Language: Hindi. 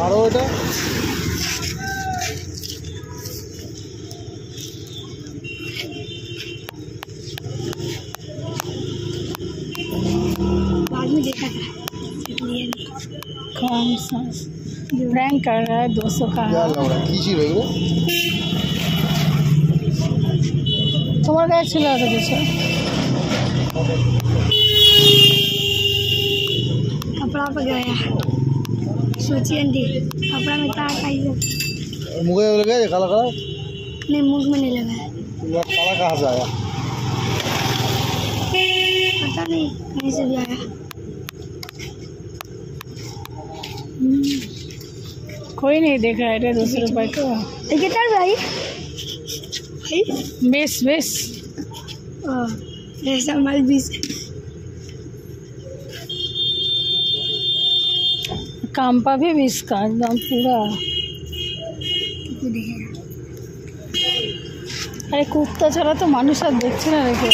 আরো এটা बाद में देखा था इसलिए कौन सा प्रैंक कर रहा है 200 का क्या लग रहा है खींची रही हो তোমার গায়ে ছিল তো কিছু कपड़ा पे गया सोचिए दी कपड़ा में तार आई मुझे लगा ये काला काला नहीं मुंह में नहीं लगा ये काला कहाँ से आया पता नहीं कहीं से भी आया कोई नहीं देखा है 200 रुपये को कितना भाई बेस बेस ऐसा माल 20 काम्पा भी 20 का एकदम पूरा अरे कुत्ता छाड़ा तो मानुष আর দেখছে না রেখে